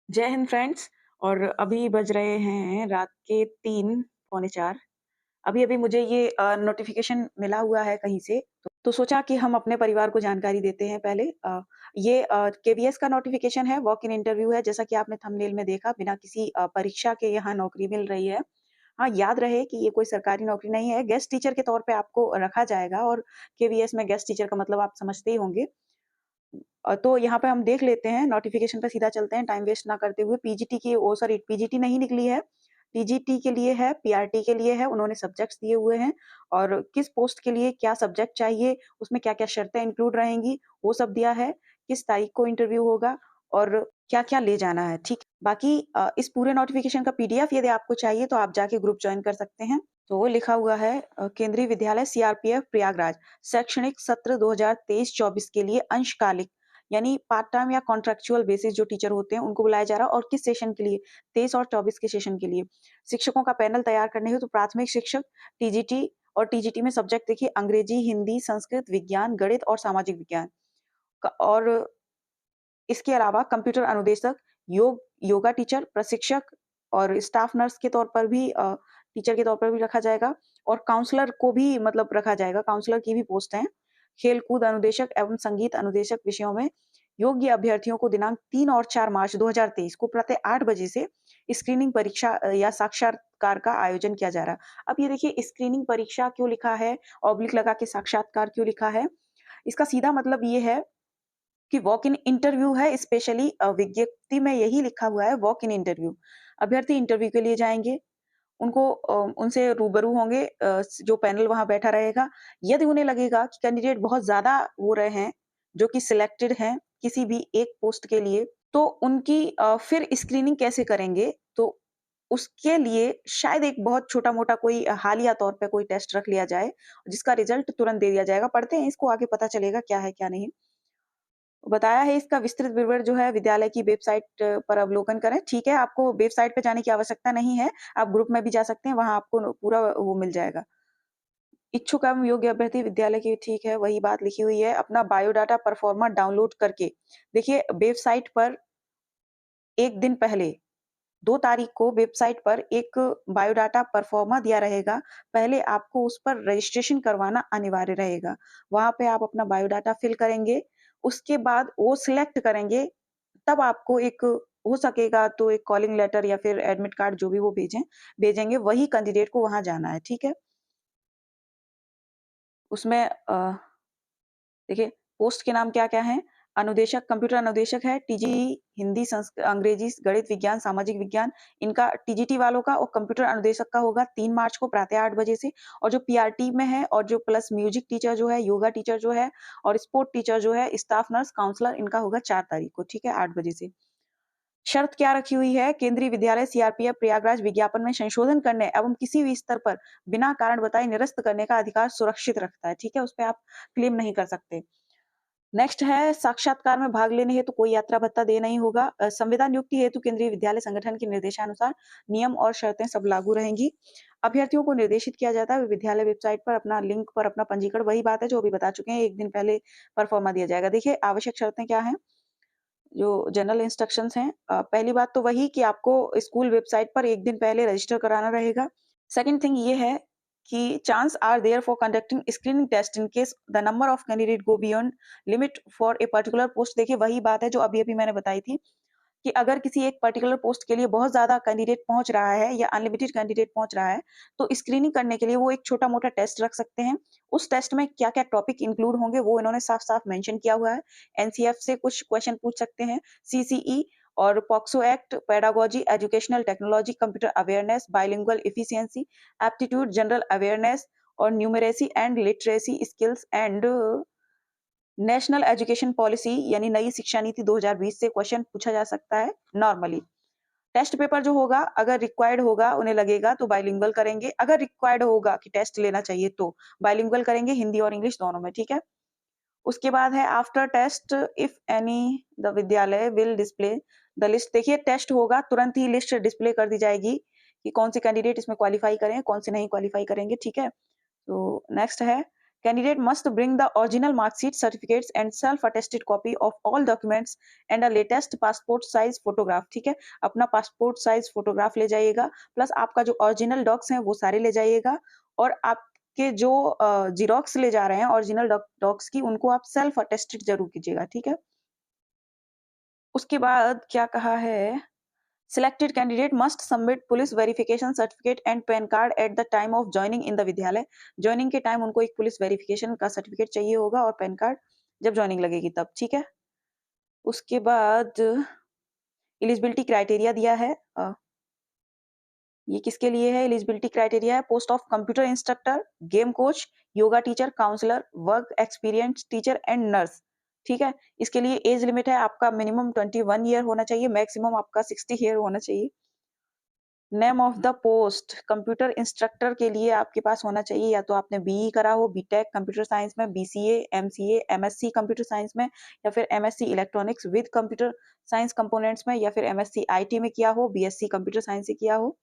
जय हिंद फ्रेंड्स। और अभी बज रहे हैं रात के 3 पौने 4। अभी-अभी मुझे ये नोटिफ़िकेशन मिला हुआ है कहीं से, तो सोचा कि हम अपने परिवार को जानकारी देते हैं पहले। ये केवीएस का नोटिफ़िकेशन है, वॉक इन इंटरव्यू है, जैसा कि आपने थंबनेल में देखा, बिना किसी परीक्षा के यहाँ नौकरी मिल रही है। हाँ, याद रहे कि ये कोई सरकारी नौकरी नहीं है, गेस्ट टीचर के तौर पे आपको रखा जाएगा और केवीएस में गेस्ट टीचर का मतलब आप समझते ही होंगे। तो यहाँ पे हम देख लेते हैं, नोटिफ़िकेशन पे सीधा चलते हैं टाइम वेस्ट ना करते हुए। पीजीटी की सॉरी पीजीटी नहीं निकली है, टीजीटी के लिए है, पीआरटी के लिए है, उन्होंने सब्जेक्ट्स दिए हुए हैं और किस पोस्ट के लिए क्या सब्जेक्ट चाहिए, उसमें क्या-क्या शर्तें इंक्लूड रहेंगी, वो सब दिया है। किस तारीख को इंटरव्यू होगा और क्या-क्या ले जाना है, ठीक। बाकी इस पूरे नोटिफ़िकेशन का पीडीएफ यदि आपको चाहिए तो आप जाके ग्रुप जॉइन कर सकते हैं। तो वो लिखा हुआ है केंद्रीय विद्यालय सीआरपीएफ प्रयागराज, शैक्षणिक सत्र 2023-24 के लिए अंशकालिक यानी पार्ट टाइम या कॉन्ट्रैक्चुअल बेसिस जो टीचर होते हैं उनको बुलाया जा रहा है और किस सेशन के लिए 23 और 24 के सेशन के लिए शिक्षकों का पैनल तैयार करने हेतु प्राथमिक शिक्षक टीजीटी और टीजीटी में सब्जेक्ट देखिए अंग्रेजी, हिंदी, संस्कृत, विज्ञान, गणित और सामाजिक विज्ञान और इसके अलावा कंप्यूटर अनुदेशक, योगा टीचर, प्रशिक्षक और स्टाफ नर्स के तौर पर भी टीचर के तौर पर भी रखा जाएगा और काउंसलर को भी मतलब रखा जाएगा, काउंसलर की भी पोस्ट है। खेल-कूद अनुदेशक एवं संगीत अनुदेशक विषयों में योग्य अभ्यर्थियों को दिनांक 3 और 4 मार्च 2023 को प्रातः 8 बजे से स्क्रीनिंग परीक्षा या साक्षात्कार का आयोजन किया जा रहा है। अब ये देखिए स्क्रीनिंग परीक्षा क्यों लिखा है, ऑब्लिक लगा के साक्षात्कार क्यों लिखा है? इसका सीधा मतलब ये है कि वॉक इन इंटरव्यू है स्पेशली विज्ञप्ति में यही लिखा हुआ है वॉक इन इंटरव्यू। अभ्यर्थी इंटरव्यू के लिए जाएँगे, उनको उनसे रूबरू होंगे जो पैनल वहाँ बैठा रहेगा। यदि उन्हें लगेगा कि कैंडिडेट बहुत ज़्यादा हो रहे हैं, जो कि सिलेक्टेड हैं किसी भी एक पोस्ट के लिए, तो उनकी फिर स्क्रीनिंग कैसे करेंगे? तो उसके लिए शायद एक बहुत छोटा-मोटा कोई हालिया तौर पे कोई टेस्ट रख लिया जाए, जिसका रिज़ल्ट तुरंत दे दिया जाएगा। पढ़ते हैं इसको आगे पता चलेगा क्या है, क्या नहीं। बताया है इसका विस्तृत विवरण जो है विद्यालय की वेबसाइट पर अवलोकन करें। ठीक है, आपको वेबसाइट पे जाने की आवश्यकता नहीं है, आप ग्रुप में भी जा सकते हैं, वहाँ आपको पूरा वो मिल जाएगा। इच्छुक एवं योग्य अभ्यर्थी विद्यालय की ठीक है, वही बात लिखी हुई है, अपना बायोडाटा परफॉर्मा डाउनलोड करके देखिए वेबसाइट पर 1 दिन पहले 2 तारीख को वेबसाइट पर एक बायोडाटा परफॉर्मा दिया रहेगा। पहले आपको उस पर रजिस्ट्रेशन करवाना अनिवार्य रहेगा। वहाँ पे आप अपना बायोडाटा फिल करेंगे, उसके बाद वो सिलेक्ट करेंगे, तब आपको एक हो सकेगा तो एक कॉलिंग लेटर या फिर एडमिट कार्ड जो भी वो भेजेंगे, वही कैंडिडेट को वहाँ जाना है, ठीक है? उसमें देखिए पोस्ट के नाम क्या-क्या हैं? अनुदेशक, कंप्यूटर अनुदेशक है, टीजी हिंदी, अंग्रेजी, गणित, विज्ञान, सामाजिक विज्ञान, इनका टीजीटी वालों का और कंप्यूटर अनुदेशक का होगा 3 मार्च को प्रातः 8 बजे से और जो पीआरटी में है और जो प्लस म्यूजिक टीचर जो है, योगा टीचर जो है और स्पोर्ट टीचर जो है, स्टाफ नर्स, काउंसलर इनका होगा 4 तारीख को, ठीक है? 8 बजे से। शर्त क्या रखी हुई है? केंद्रीय विद्यालय सीआरपीएफ प्रयागराज विज्ञापन में संशोधन करने एवं किसी भी स्तर पर बिना कारण बताए निरस्त करने का अधिकार सुरक्षित रखता है, ठीक है? उसपे आप क्लेम नहीं कर सकते। नेक्स्ट है साक्षात्कार में भाग लेने हेतु कोई यात्रा भत्ता देय नहीं होगा। संविदा नियुक्ति हेतु केंद्रीय विद्यालय संगठन के निर्देशानुसार नियम और शर्तें सब लागू रहेंगी। अभ्यर्थियों को निर्देशित किया जाता है विद्यालय वेबसाइट पर अपना लिंक पर अपना पंजीकरण वही बात है जो अभी बता चुके हैं, 1 दिन पहले परफॉर्मा दिया जाएगा। देखिए आवश्यक शर्तें क्या हैं? जो जनरल इंस्ट्रक्शंस हैं पहली बात तो वही कि आपको स्कूल वेबसाइट पर 1 दिन पहले रजिस्टर कराना रहेगा। सेकंड थिंग ये है कि chance are there for conducting screening test in case the number of candidate go beyond limit for a particular post. देखिए वही बात है जो अभी-अभी मैंने बताई थी कि अगर किसी एक पर्टिकुलर पोस्ट के लिए बहुत ज़्यादा कैंडिडेट पहुँच रहा है या अनलिमिटेड कैंडिडेट पहुँच रहा है, तो स्क्रीनिंग करने के लिए वो एक छोटा-मोटा टेस्ट रख सकते हैं। उस टेस्ट में क्या-क्या टॉपिक इंक्लूड होंगे वो इन्होंने साफ-साफ मेंशन किया हुआ है। एनसीएफ से कुछ क्वेश्चन पूछ सकते हैं, सीसीई और POCSO act, pedagogy, educational technology, computer awareness, bilingual efficiency, aptitude, general awareness और numeracy and literacy skills and national education policy यानी नई शिक्षा नीति 2020 से क्वेश्चन पूछा जा सकता है नॉर्मली। टेस्ट पेपर जो होगा अगर रिक्वायर्ड होगा उन्हें लगेगा तो बाइलिंगुअल करेंगे, अगर रिक्वायर्ड होगा कि टेस्ट लेना चाहिए तो बाइलिंगुअल करेंगे हिंदी और इंग्लिश दोनों में, ठीक है? उसके बाद है after test if any the विद्यालय विल डिस्प्ले द लिस्ट। देखिए टेस्ट होगा तुरंत ही लिस्ट डिस्प्ले कर दी जाएगी कि कौन से कैंडिडेट इसमें क्वालीफाई करें, कौन से नहीं क्वालीफाई करेंगे, ठीक है? तो नेक्स्ट है Candidate must bring the original mark sheet, certificates and self-attested copy of all documents and a latest passport size photograph. ठीक है, अपना पासपोर्ट साइज फोटोग्राफ ले जाइएगा, प्लस आपका जो ओरिजिनल डॉक्स हैं वो सारे ले जाइएगा, और आपके जो जीरोक्स ले जा रहे हैं ओरिजिनल डॉक्स की, उनको आप सेल्फ अटेस्टेड जरूर कीजिएगा। ठीक है, उसके बाद क्या कहा है, Selected candidate must submit police verification certificate and PAN card at the time of joining in the विद्यालय। ज्वाइनिंग के टाइम उनको एक पुलिस वेरिफिकेशन का सर्टिफिकेट चाहिए होगा और पैन कार्ड जब ज्वाइनिंग लगेगी तब। ठीक है, उसके बाद एलिजिबिलिटी क्राइटेरिया दिया है। ये किसके लिए है? एलिजिबिलिटी क्राइटेरिया है post of computer instructor, game coach, yoga teacher, counsellor, work experience teacher and nurse. ठीक है, इसके लिए एज लिमिट है आपका मिनिमम 21 ईयर होना चाहिए, मैक्सिमम आपका 60 ईयर होना चाहिए। Name of the post computer instructor के लिए आपके पास होना चाहिए, या तो आपने बीई करा हो, बीटेक कंप्यूटर साइंस में, BCA, MCA, MSc computer science में, या फिर MSc electronics with computer science components में, या फिर एमएससी आईटी में किया हो, बीएससी कंप्यूटर साइंस से किया हो,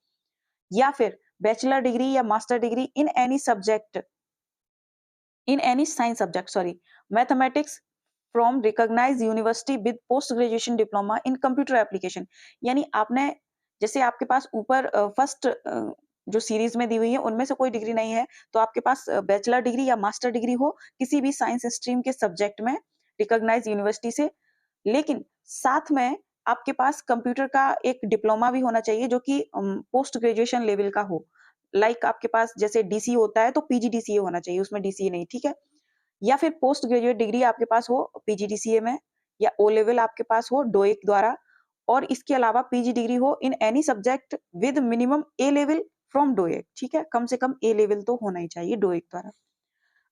या फिर बैचलर डिग्री या master degree in any subject, in any science subject, sorry, mathematics from recognised university with post graduation diploma in computer application. यानी आपने, जैसे आपके पास ऊपर फर्स्ट जो सीरीज में दी हुई है उनमें से कोई डिग्री नहीं है, तो आपके पास बैचलर डिग्री या मास्टर डिग्री हो किसी भी साइंस स्ट्रीम के सब्जेक्ट में रिकॉग्नाइज यूनिवर्सिटी से, लेकिन साथ में आपके पास कंप्यूटर का एक डिप्लोमा भी होना चाहिए जो कि पोस्ट ग्रेजुएशन लेवल का हो। लाइक आपके पास जैसे डीसी होता है तो पीजीडीसीए होना चाहिए, उसमें डीसीए नहीं। ठीक है, या फिर पोस्ट ग्रेजुएट डिग्री आपके पास हो पीजीडीसीए में, या ओ लेवल आपके पास हो डोएक द्वारा, और इसके अलावा पीजी डिग्री हो इन any subject with minimum A level from डोएक। ठीक है, कम से कम ए लेवल तो होना ही चाहिए डोएक द्वारा।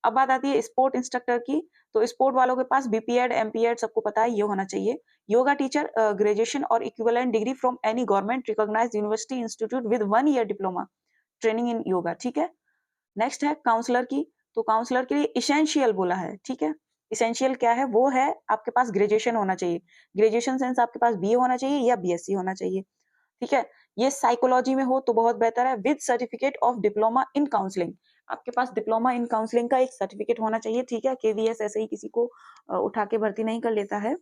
अब बात आती है स्पोर्ट इंस्ट्रक्टर की, तो स्पोर्ट वालों के पास बीपीएड, एमपीएड सबको पता है ये होना चाहिए। योगा टीचर ग्रेजुएशन और equivalent degree from any government recognised university institute with 1 year diploma training in yoga. ठीक है, नेक्स्ट है काउंसलर की, तो काउंसलर के लिए इसेंशियल बोला है। ठीक है, इसेंशियल क्या है? वो है आपके पास ग्रेजुएशन होना चाहिए, ग्रेजुएशन सेंस आपके पास बीए होना चाहिए या बीएससी होना चाहिए। ठीक है, ये साइकोलॉजी में हो तो बहुत बेहतर है, with certificate of diploma in counselling. आपके पास डिप्लोमा इन काउंसलिंग का एक सर्टिफिकेट होना चाहिए। ठीक है, केवीएस ऐसे ही किसी को उठा के भर्ती नहीं कर लेता है,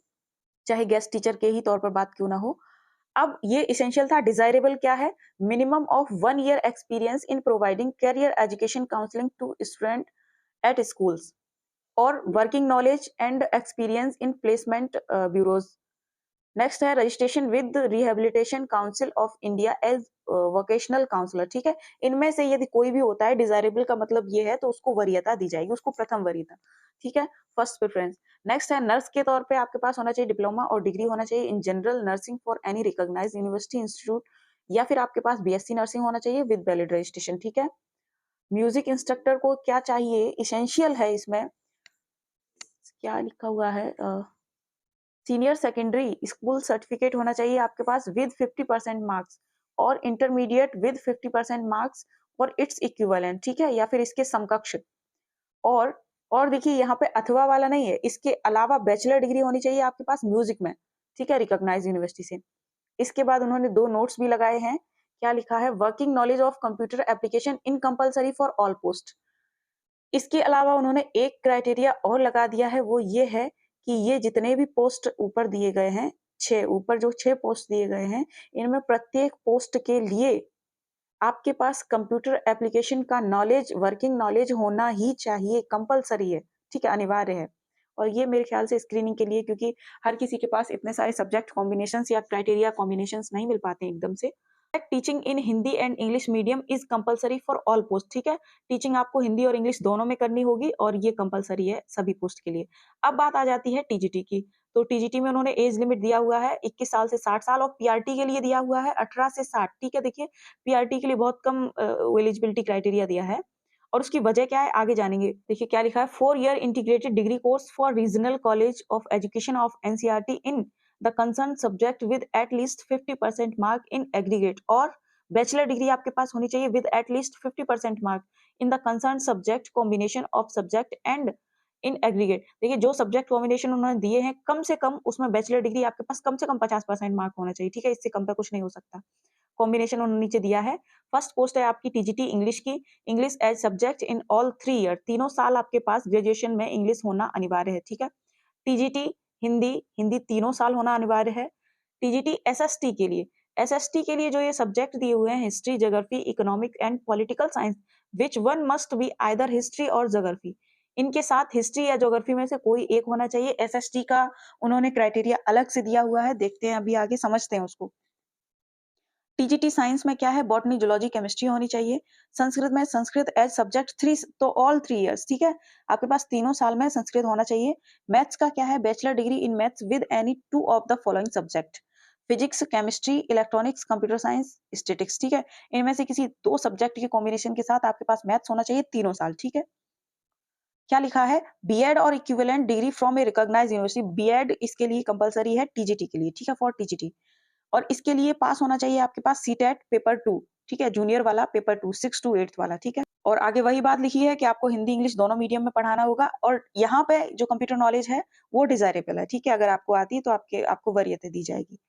चाहे गेस्ट टीचर के ही तौर पर बात क्यों ना हो। अब ये इसेंशियल था। डिजायरेबल क्या है? Minimum of 1 year experience in providing career education counselling to student at schools, और working knowledge and experience in placement bureaus. Next है registration with rehabilitation council of India as vocational counsellor. ठीक है, इनमें से यदि कोई भी होता है, डिजायरेबल का मतलब ये है, तो उसको वरीयता दी जाएगी, उसको प्रथम वरीयता। ठीक है, फर्स्ट प्रेफरेंस। नेक्स्ट है नर्स के तौर पे आपके पास होना चाहिए डिप्लोमा और डिग्री होना चाहिए in general nursing for any recognised university institute, या फिर आपके पास बीएससी नर्सिंग होना चाहिए विद वैलिड रजिस्ट्रेशन। ठीक है, म्यूजिक इंस्ट्रक्टर को क्या चाहिए? इसेंशियल है इसमें, क्या लिखा हुआ है, सीनियर सेकेंडरी स्कूल सर्टिफिकेट होना चाहिए आपके पास विद 50% मार्क्स, और इंटरमीडिएट विद 50% मार्क्स और इट्स इक्विवेलेंट। ठीक है, या फिर इसके समकक्ष। और देखिए यहाँ पे अथवा वाला नहीं है, इसके अलावा बैचलर डिग्री होनी चाहिए आपके पास म्यूजिक में। ठीक है, रिकॉग्नाइज यूनिवर्सिटी से। इसके बाद उन्होंने 2 नोट्स भी लगाए हैं। क्या लिखा है? Working knowledge of computer application in compulsory for all post. इसके अलावा उन्होंने एक क्राइटेरिया और लगा दिया है, वो ये है कि ये जितने भी पोस्ट ऊपर दिए गए हैं, 6 ऊपर जो 6 पोस्ट दिए गए हैं, इनमें प्रत्येक पोस्ट के लिए आपके पास कंप्यूटर एप्लीकेशन का नॉलेज, वर्किंग नॉलेज होना ही चाहिए, कंपलसरी है। ठीक है, अनिवार्य है। और ये मेरे ख्याल से स्क्रीनिंग के लिए, क्योंकि हर किसी के पास इतने सारे सब्जेक्ट कॉम्बिनेशंस या क्राइटेरिया कॉम्बिनेशंस नहीं मिल पाते एकदम से। Teaching in Hindi and English medium is compulsory for all post. ठीक है, टीचिंग आपको हिंदी और इंग्लिश दोनों में करनी होगी, और ये कंपलसरी है सभी पोस्ट के लिए। अब बात आ जाती है टीजीटी की, तो टीजीटी में उन्होंने एज लिमिट दिया हुआ है 21 साल से 60 साल, और पीआरटी के लिए दिया हुआ है 18 से 60। ठीक है, देखिए पीआरटी के लिए बहुत कम एलिजिबिलिटी क्राइटेरिया दिया है, और उसकी वजह क्या है आगे जानेंगे। देखिए क्या लिखा है, 4 year integrated degree course for regional college of education of NCERT in the concern subject with at least 50% mark in aggregate, और बैचलर डिग्री आपके पास होनी चाहिए with at least 50% mark in the concern subject combination of subject and in aggregate. देखिए जो subject combination उन्होंने दिए हैं, कम से कम उसमें बैचलर डिग्री आपके पास कम से कम 50% मार्क होना चाहिए। ठीक है, इससे कम पे कुछ नहीं हो सकता। कॉम्बिनेशन उन्होंने नीचे दिया है। फर्स्ट पोस्ट है आपकी टीजीटी इंग्लिश की, English as subject in all 3 year, तीनों साल आपके पास ग्रेजुएशन में इंग्लिश होना अनिवार्य है, ठीक है। टीजीटी हिंदी, हिंदी तीनों साल होना अनिवार्य है। टीजीटी एसएसटी के लिए, एसएसटी के लिए जो ये सब्जेक्ट दिए हुए हैं history, geography, economic and political science, which one must be either history और ज्योग्राफी। इनके साथ हिस्ट्री या ज्योग्राफी में से कोई एक होना चाहिए। एसएसटी का उन्होंने क्राइटेरिया अलग से दिया हुआ है, देखते हैं अभी आगे समझते हैं उसको। टीजीटी साइंस में क्या है, बॉटनी, जूलॉजी, केमिस्ट्री होनी चाहिए। संस्कृत में संस्कृत एज सब्जेक्ट 3, तो ऑल 3 इयर्स, ठीक है। आपके पास तीनों साल में संस्कृत होना चाहिए। मैथ्स का क्या है, bachelor degree in maths with any 2 of the following subject, physics, chemistry, electronics, computer science, statics, ठीक है। इनमें से किसी 2 सब्जेक्ट के कॉम्बिनेशन के साथ आपके पास मैथ्स होना चाहिए तीनों साल, ठीक है। क्या लिखा है, बीएड और equivalent degree from a recognised university, BEd इसके लिए कंपलसरी है टीजीटी के लिए, ठीक है, फॉर टीजीटी। और इसके लिए पास होना चाहिए आपके पास सीटेट पेपर 2, ठीक है, जूनियर वाला पेपर 2, 6 to 8 वाला, ठीक है। और आगे वही बात लिखी है कि आपको हिंदी इंग्लिश दोनों मीडियम में पढ़ाना होगा, और यहाँ पे जो कंप्यूटर नॉलेज है वो डिजायरेबल है, ठीक है। अगर आपको आती है तो आपको वरीयता दी जाएगी।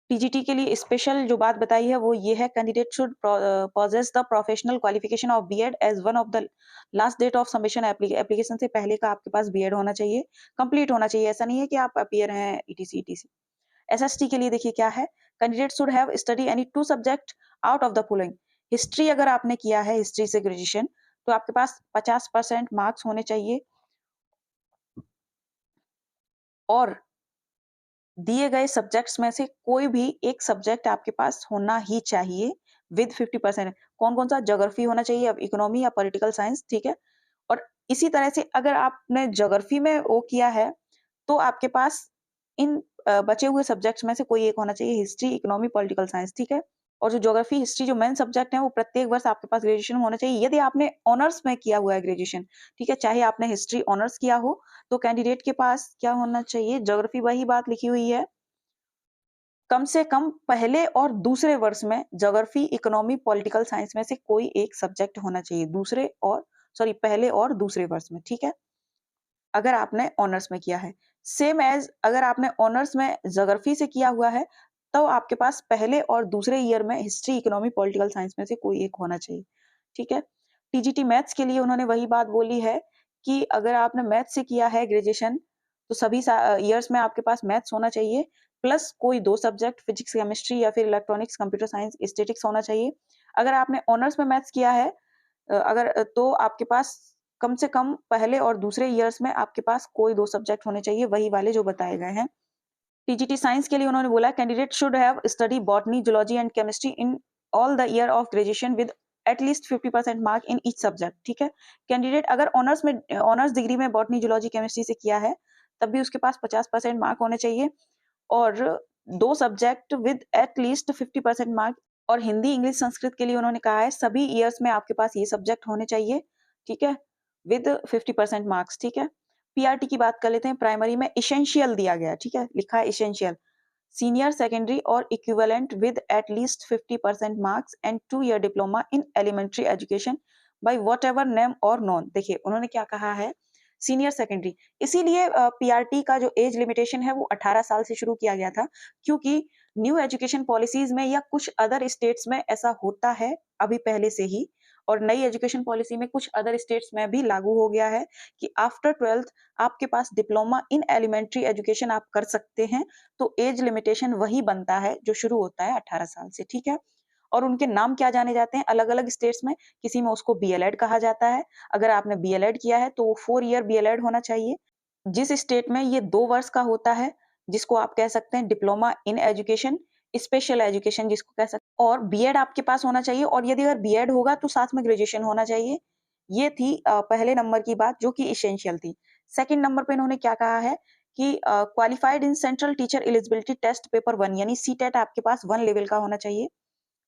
टीजीटी के लिए स्पेशल जो बात बताई है वो ये है, candidate should possess the professional qualification of BEd as one of the last date of submission, application से पहले का आपके पास बीएड होना चाहिए, कंप्लीट होना चाहिए। ऐसा नहीं है कि आप अपीयर हैं ईटीसी ईटीसी। एसएसटी के लिए देखिए क्या है, candidate should have study any 2 subject out of the following. History अगर आपने किया है, हिस्ट्री से ग्रेजुएशन, तो आपके पास 50% मार्क्स होने चाहिए, और दिए गए सब्जेक्ट्स में से कोई भी एक सब्जेक्ट आपके पास होना ही चाहिए विद 50%। कौन-कौन सा, ज्योग्राफी होना चाहिए, अब इकोनॉमी या पॉलिटिकल साइंस, ठीक है। और इसी तरह से अगर आपने ज्योग्राफी में वो किया है, तो आपके पास इन बचे हुए सब्जेक्ट्स में से कोई एक होना चाहिए, हिस्ट्री, इकोनॉमी, पॉलिटिकल साइंस, ठीक है। और जो ज्योग्राफी, हिस्ट्री जो मेन सब्जेक्ट है वो प्रत्येक वर्ष आपके पास ग्रेजुएशन में होना चाहिए। यदि आपने ऑनर्स में किया हुआ है ग्रेजुएशन, ठीक है, चाहे आपने हिस्ट्री ऑनर्स किया हो, तो कैंडिडेट के पास क्या होना चाहिए, ज्योग्राफी वही बात लिखी हुई है, कम से कम पहले और दूसरे वर्ष में ज्योग्राफी, इकोनॉमी, पॉलिटिकल साइंस में से कोई एक सब्जेक्ट होना चाहिए, पहले और दूसरे वर्ष में, ठीक है, अगर आपने ऑनर्स में किया है। सेम एज अगर आपने ऑनर्स में ज्योग्राफी से किया हुआ है, तो आपके पास पहले और दूसरे ईयर में हिस्ट्री, इकोनॉमी, पॉलिटिकल साइंस में से कोई एक होना चाहिए, ठीक है। टीजीटी मैथ्स के लिए उन्होंने वही बात बोली है कि अगर आपने मैथ्स से किया है ग्रेजुएशन, तो सभी ईयर्स में आपके पास मैथ्स होना चाहिए, प्लस कोई 2 सब्जेक्ट फिजिक्स, केमिस्ट्री या फिर इलेक्ट्रॉनिक्स, कंप्यूटर साइंस, स्टैटिक्स होना चाहिए। अगर आपने ऑनर्स में मैथ्स किया है, तो आपके पास कम से कम पहले और दूसरे ईयर्स में आपके पास कोई 2 सब्जेक्ट होने चाहिए, वही वाले जो बताए गए हैं। टीजीटी साइंस के लिए उन्होंने बोला, candidate should have study botany, zoology and chemistry in all the year of graduation with at least 50% mark in each subject, ठीक है। कैंडिडेट अगर ऑनर्स डिग्री में बॉटनी, जूलॉजी, केमिस्ट्री से किया है, तब भी उसके पास 50% मार्क होने चाहिए, और 2 subject with at least 50% mark. और हिंदी, इंग्लिश, संस्कृत के लिए उन्होंने कहा है सभी ईयर्स में आपके पास ये सब्जेक्ट होने चाहिए, ठीक है, विद 50% मार्क्स, ठीक है। पीआरटी की बात कर लेते हैं। प्राइमरी में एसेंशियल दिया गया, ठीक है, लिखा है एसेंशियल, सीनियर सेकेंडरी और equivalent with at least 50% marks and 2 year diploma in elementary education by whatever name और नॉन। देखिए उन्होंने क्या कहा है, सीनियर सेकेंडरी, इसीलिए पीआरटी का जो एज लिमिटेशन है वो 18 साल से शुरू किया गया था, क्योंकि न्यू एजुकेशन पॉलिसीज में या कुछ अदर स्टेट्स में ऐसा होता है अभी पहले से ही, और नई एजुकेशन पॉलिसी में कुछ अदर स्टेट्स में भी लागू हो गया है कि आफ्टर 12th आपके पास डिप्लोमा इन एलिमेंट्री एजुकेशन आप कर सकते हैं, तो एज लिमिटेशन वही बनता है जो शुरू होता है 18 साल से, ठीक है। और उनके नाम क्या जाने जाते हैं अलग-अलग स्टेट्स में, किसी में उसको बीएलएड कहा जाता है, अगर आपने बीएलएड किया है तो वो 4 ईयर बीएलएड होना चाहिए। जिस स्टेट में ये 2 वर्ष का होता है, जिसको आप कह सकते हैं diploma in education, special education जिसको कह सकते हैं, और बीएड आपके पास होना चाहिए, और यदि अगर बीएड होगा तो साथ में ग्रेजुएशन होना चाहिए। ये थी पहले नंबर की बात जो कि एसेंशियल थी। सेकंड नंबर पे इन्होंने क्या कहा है कि qualified in central teacher eligibility test paper 1, यानी सीटेट आपके पास 1 लेवल का होना चाहिए,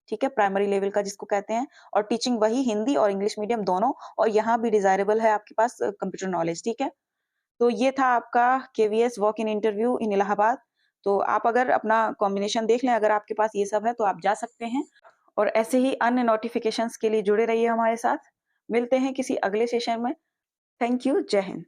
ठीक है, प्राइमरी लेवल का जिसको कहते हैं, और टीचिंग वही हिंदी और इंग्लिश मीडियम दोनों, और यहाँ भी डिजायरेबल है आपके पास कंप्यूटर नॉलेज, ठीक है। तो ये था आपका KVS walk in interview in Allahabad. तो आप अगर अपना कॉम्बिनेशन देख लें, अगर आपके पास ये सब है तो आप जा सकते हैं, और ऐसे ही अन्य नोटिफिकेशंस के लिए जुड़े रहिए हमारे साथ। मिलते हैं किसी अगले सेशन में। थैंक यू, जय हिंद।